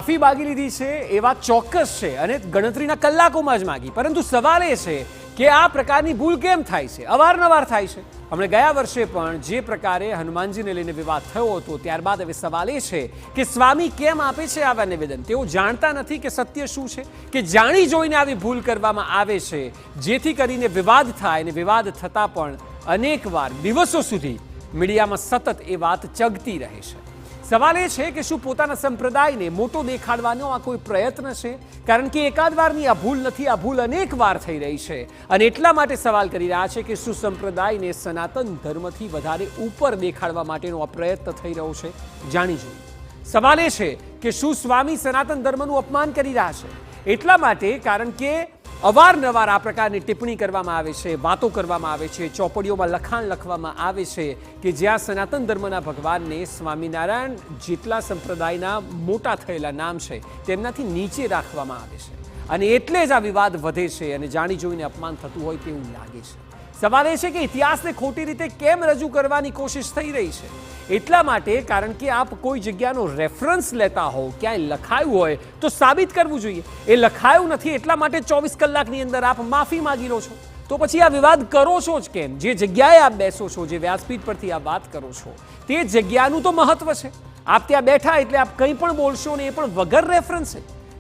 માફી માગી લીધી છે એ વાત ચોક્કસ છે અને ગણતરીના કલાકોમાં જ માગી, પરંતુ સવાલ એ છે કે આ પ્રકારની ભૂલ કેમ થાય છે? અવારનવાર થાય છે. હમણે ગયા વર્ષે પણ જે પ્રકારે હનુમાનજીને લઈને વિવાદ થયો હતો, ત્યારબાદ હવે સવાલ એ છે કે સ્વામી કેમ આપે છે આવા નિવેદન? તેઓ જાણતા નથી કે સત્ય શું છે, કે જાણી જોઈને આવી ભૂલ કરવામાં આવે છે, જેથી કરીને વિવાદ થાય અને વિવાદ થતાં પણ અનેકવાર દિવસો સુધી મીડિયામાં સતત એ વાત ચગતી રહે છે. સવાલ એ છે કે શું પોતાના સંપ્રદાયને મોટો દેખાડવાનો આ કોઈ પ્રયત્ન છે? કારણ કે એકાદ વારની આ ભૂલ નથી, આ ભૂલ અનેક વાર થઈ રહી છે અને એટલા માટે સવાલ કરી રહ્યા છે કે શું સંપ્રદાયને સનાતન ધર્મથી વધારે ઉપર દેખાડવા માટેનો આ પ્રયત્ન થઈ રહ્યો છે? જાણી જોઈએ. સવાલ એ છે કે શું સ્વામી સનાતન ધર્મનું અપમાન કરી રહ્યા છે? એટલા માટે કારણ કે અવારનવાર આ પ્રકારની ટિપ્પણી કરવામાં આવે છે, વાતો કરવામાં આવે છે, ચોપડીઓમાં લખાણ લખવામાં આવે છે કે જ્યાં સનાતન ધર્મના ભગવાનને સ્વામિનારાયણ જેટલા સંપ્રદાયના મોટા થયેલા નામ છે તેમનાથી નીચે રાખવામાં આવે છે અને એટલે જ આ વિવાદ વધે છે અને જાણી જોઈને અપમાન થતું હોય તેવું લાગે છે. સવાલ એ છે કે ઇતિહાસને ખોટી રીતે કેમ રજૂ કરવાની કોશિશ થઈ રહી છે? એટલા માટે કારણ કે આપ કોઈ જગ્યાનો રેફરન્સ લેતા હો, ક્યાંય લખાયું હોય તો સાબિત કરવું જોઈએ. એ લખાયું નથી એટલા માટે 24 કલાકની અંદર આપ માફી માગી લો છો. તો પછી આ વિવાદ કરો છો જ કેમ? જે જગ્યાએ આપ બેસો છો, જે વ્યાસપીઠ પરથી આપ વાત કરો છો, તે જગ્યાનું તો મહત્વ છે. આપ ત્યાં બેઠા એટલે આપ કંઈ પણ બોલશો ને એ પણ વગર રેફરન્સે.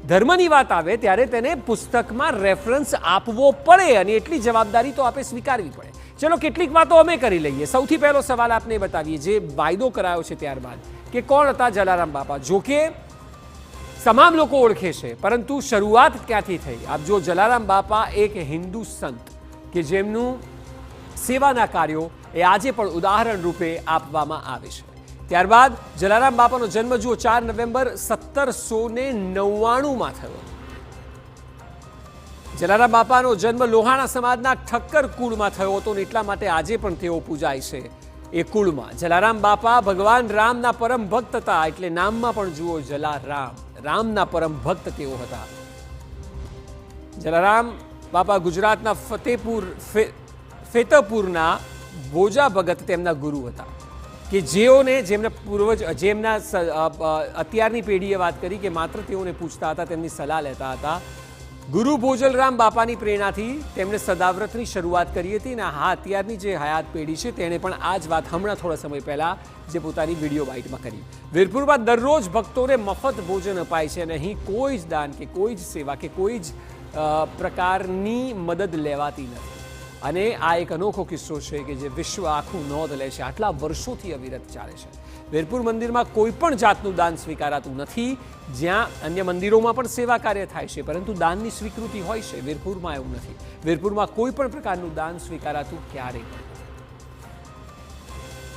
ધર્મની વાત આવે ત્યારે તેને પુસ્તકમાં રેફરન્સ આપવો પડે અને એટલી જવાબદારી તો આપે સ્વીકારવી પડે. ચલો કેટલીક વાતો અમે કરી લઈએ. સૌથી પહેલો સવાલ આપને બતાવીએ, જે વાયદો કરાયો છે ત્યારબાદ, કે કોણ હતા જલારામ બાપા? જો કે તમામ લોકો ઓળખે છે, પરંતુ શરૂઆત ક્યાંથી થઈ? આપ જો, જલારામ બાપા એક હિન્દુ સંત કે જેમનું સેવાના કાર્યો એ આજે પણ ઉદાહરણ રૂપે આપવામાં આવે છે. ત્યારબાદ જલારામ બાપાનો જન્મ જુઓ 4 નવેમ્બર 1799માં થયો. જલારામ બાપાનો જન્મ લોહાણા સમાજના ઠક્કર કુળમાં થયો હતો અને એટલા માટે આજે પણ તેઓ પૂજાય છે એ કુળમાં. જલારામ બાપા ભગવાન રામના પરમ ભક્ત હતા, એટલે નામમાં પણ જુઓ જલારામ, રામના પરમ ભક્ત તેઓ હતા. જલારામ બાપા ગુજરાતના ફતેપુરના ભોજા ભગત તેમના ગુરુ હતા, કે જેમના અત્યારની પેઢીએ વાત કરી કે માત્ર તેઓને પૂછતા હતા, તેમની સલાહ લેતા હતા. ગુરુ ભોજલરામ બાપાની પ્રેરણાથી તેમણે સદાવ્રતની શરૂઆત કરી હતી અને હા, અત્યારની જે હયાત પેઢી છે તેણે પણ આ જ વાત હમણાં થોડા સમય પહેલા જે પોતાની વિડીયો બાઇટમાં કરી. વીરપુરમાં દરરોજ ભક્તોને મફત ભોજન અપાય છે અને અહીં કોઈ જ દાન કે કોઈ જ સેવા કે કોઈ જ પ્રકારની મદદ લેવાતી નથી. અને આ એક અનોખો કિસ્સો છે કે જે વિશ્વ આખું નોંધ લે છે. આટલા વર્ષોથી અવિરત ચાલે છે. વીરપુર મંદિરમાં કોઈ પણ જાતનું દાન સ્વીકારાતું નથી. જ્યાં અન્ય મંદિરોમાં પણ સેવા કાર્ય થાય છે, પરંતુ દાનની સ્વીકૃતિ હોય છે. વીરપુરમાં એવું નથી. વીરપુરમાં કોઈ પણ પ્રકારનું દાન સ્વીકારાતું ક્યારેય નથી.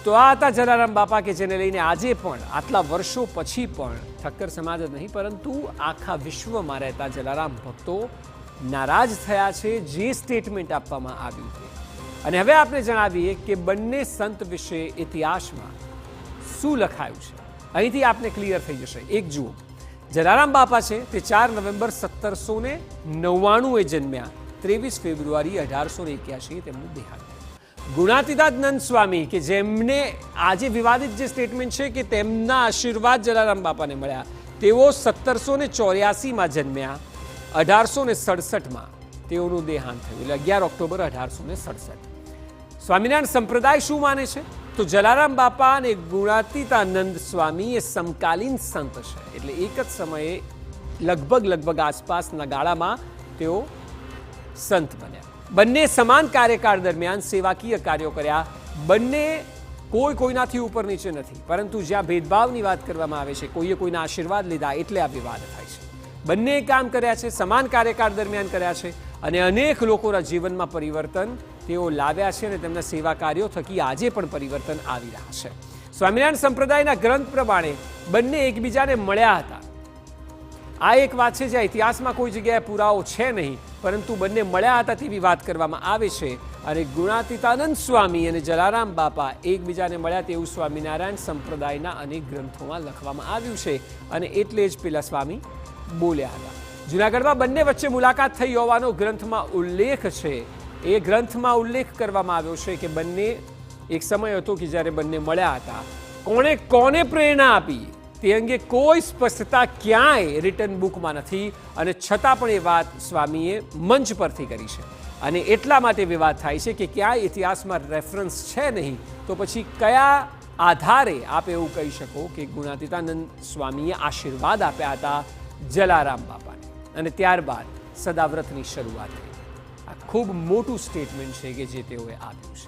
તો આ હતા જલારામ બાપા, કે જેને લઈને આજે પણ આટલા વર્ષો પછી પણ ઠક્કર સમાજ જ નહીં પરંતુ આખા વિશ્વમાં રહેતા જલારામ ભક્તો નારાજ થયા છે જે સ્ટેટમેન્ટ આપવામાં આવ્યું છે. અને હવે આપણે જણાવીએ કે બંને સંત વિશે ઇતિહાસમાં શું લખાયું છે. અહીંથી આપને ક્લિયર થઈ જશે. એક જુઓ, જલારામ બાપા છે તે 4 નવેમ્બર 1799 એ જન્મ્યા. 23 ફેબ્રુઆરી 1881 તેમનું દેહાંત. ગુણાતીતાનંદ સ્વામી, કે જેમને આજે વિવાદિત જે સ્ટેટમેન્ટ છે કે તેમના આશીર્વાદ જલારામ બાપાને મળ્યા, તેઓ 1784માં જન્મ્યા. 1867માં તેઓનું દેહાંત થયું, એટલે 11 ઓક્ટોબર 1867. સ્વામિનારાયણ સંપ્રદાય શું માને છે? તો જલારામ બાપા અને ગુણાતીતાનંદ સ્વામી એ સમકાલીન સંત છે, એટલે એક જ સમયે લગભગ આસપાસના ગાળામાં તેઓ સંત બન્યા. બંને સમાન કાર્યકાળ દરમિયાન સેવાકીય કાર્યો કર્યા. બંને કોઈનાથી ઉપર નીચે નથી, પરંતુ જ્યાં ભેદભાવની વાત કરવામાં આવે છે, કોઈએ કોઈના આશીર્વાદ લીધા એટલે આ વિવાદ થાય છે. બંને કામ કર્યા છે, સમાન કાર્યકાળ દરમિયાન કર્યા છે અને અનેક લોકોના જીવનમાં પરિવર્તન તેઓ લાવ્યા છે અને તેમના સેવા કાર્યો થકી આજે પણ પરિવર્તન આવી રહ્યા છે. સ્વામિનારાયણ સંપ્રદાયના ગ્રંથ પ્રમાણે બંને એકબીજાને મળ્યા હતા. આ એક વાત છે જ્યાં ઇતિહાસમાં કોઈ જગ્યાએ પુરાવો છે નહીં, પરંતુ બંને મળ્યા હતા તેવી વાત કરવામાં આવે છે. અને ગુણાતીતાનંદ સ્વામી અને જલારામ બાપા એકબીજાને મળ્યા તેવું સ્વામિનારાયણ સંપ્રદાયના અનેક ગ્રંથોમાં લખવામાં આવ્યું છે અને એટલે જ પેલા સ્વામી બોલ્યા હતા. જૂનાગઢમાં બંને વચ્ચે મુલાકાત થઈ હોવાનો ગ્રંથમાં ઉલ્લેખ છે. એ ગ્રંથમાં ઉલ્લેખ કરવામાં આવ્યો છે કે બંને એક સમય હતો કે જ્યારે બંને મળ્યા હતા. કોણે પ્રેરણા આપી તે અંગે કોઈ સ્પષ્ટતા ક્યાંય રિટર્ન બુકમાં નથી અને છતાં પણ એ વાત સ્વામીએ મંચ પરથી કરી છે અને એટલા માટે વિવાદ થાય છે કે ક્યાંય ઇતિહાસમાં રેફરન્સ છે નહીં તો પછી કયા આધારે આપ એવું કહી શકો કે ગુણાતીતાનંદ સ્વામીએ આશીર્વાદ આપ્યા હતા જલારામ બાપાને અને ત્યારબાદ સદાવ્રતની શરૂઆત થઈ. આ ખૂબ મોટું સ્ટેટમેન્ટ છે કે જે તેઓએ આપ્યું છે.